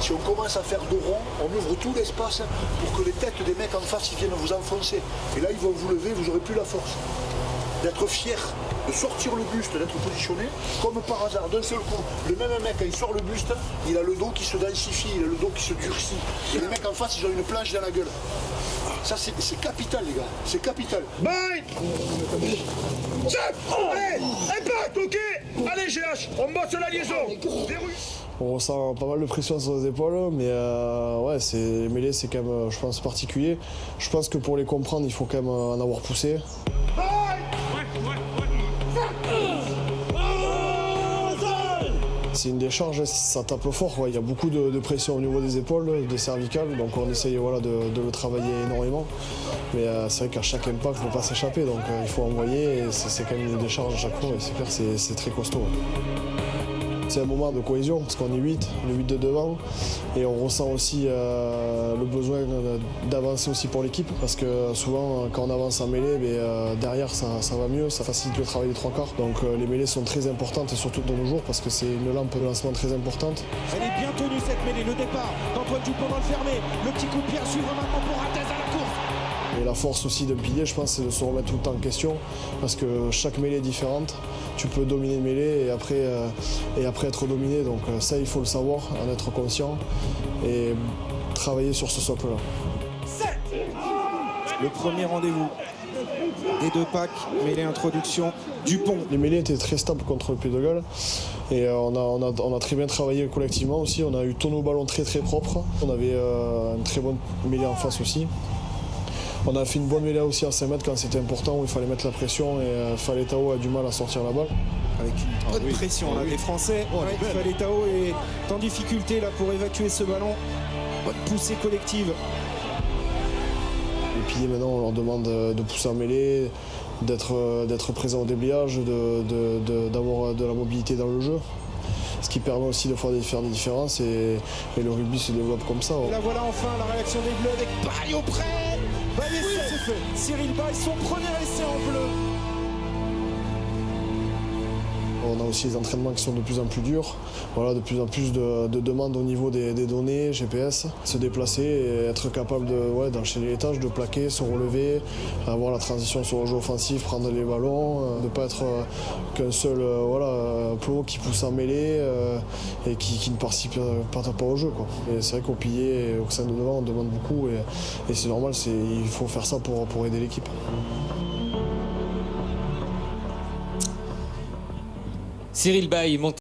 Si on commence à faire dos rond, on ouvre tout l'espace pour que les têtes des mecs en face ils viennent vous enfoncer. Et là, ils vont vous lever, vous n'aurez plus la force. D'être fier, de sortir le buste, d'être positionné, comme par hasard, d'un seul coup. Le même mec, quand il sort le buste, il a le dos qui se densifie, il a le dos qui se durcit. Et les mecs en face, ils ont une planche dans la gueule. Ça, c'est capital, les gars. C'est capital. Bye. Allez, impact, ok. Allez, GH, on bosse la liaison. Verrouille. On ressent pas mal de pression sur les épaules, mais ouais, les mêlées, c'est quand même, je pense, particulier. Je pense que pour les comprendre, il faut quand même en avoir poussé. C'est une décharge, ça tape fort, quoi. Il y a beaucoup de pression au niveau des épaules, des cervicales, donc on essaye voilà, de le travailler énormément. Mais c'est vrai qu'à chaque impact, il ne faut pas s'échapper, donc il faut envoyer, et c'est quand même une décharge à chaque fois, et c'est clair, c'est très costaud. C'est un moment de cohésion, parce qu'on est 8, le 8 de devant, et on ressent aussi le besoin d'avancer aussi pour l'équipe, parce que souvent, quand on avance en mêlée, derrière, ça va mieux, ça facilite le travail des trois quarts. Donc les mêlées sont très importantes, et surtout de nos jours, parce que c'est une lampe de lancement très importante. Elle est bien tenue cette mêlée, le départ d'Antoine Dupont dans le fermé, le petit coup de pied à suivre maintenant pour Rattez à la course. Et la force aussi d'un pilier, je pense, c'est de se remettre tout le temps en question, parce que chaque mêlée est différente. Tu peux dominer une mêlée et après être dominé. Donc ça, il faut le savoir, en être conscient et travailler sur ce socle-là. Le premier rendez-vous des deux packs, mêlée introduction, Dupont. Les mêlées étaient très stables contre le Pays de Galles et on a très bien travaillé collectivement aussi. On a eu tous nos ballons très propres. On avait une très bonne mêlée en face aussi. On a fait une bonne mêlée aussi à 5 mètres quand c'était important, où il fallait mettre la pression et Faletao a du mal à sortir la balle. Avec une bonne pression, là, les Français. Faletao est en difficulté là, pour évacuer ce ballon. Bonne poussée collective. Les piliers maintenant, on leur demande de pousser en mêlée, d'être présent au débliage, d'avoir de la mobilité dans le jeu. Ce qui permet aussi de faire des différences et le rugby se développe comme ça. Et là voilà enfin la réaction des Bleus avec Baye au près. C'est fait. Cyril Baye, son premier essai en bleu. On a aussi les entraînements qui sont de plus en plus durs, voilà, de plus en plus de demandes au niveau des données, GPS, se déplacer et être capable d'enchaîner les tâches, de plaquer, se relever, avoir la transition sur le jeu offensif, prendre les ballons, de ne pas être qu'un seul plot qui pousse en mêlée et qui ne participe pas au jeu, quoi. Et c'est vrai qu'au pilier et au sein de devant, on demande beaucoup et c'est normal, il faut faire ça pour aider l'équipe. Cyril Baye monte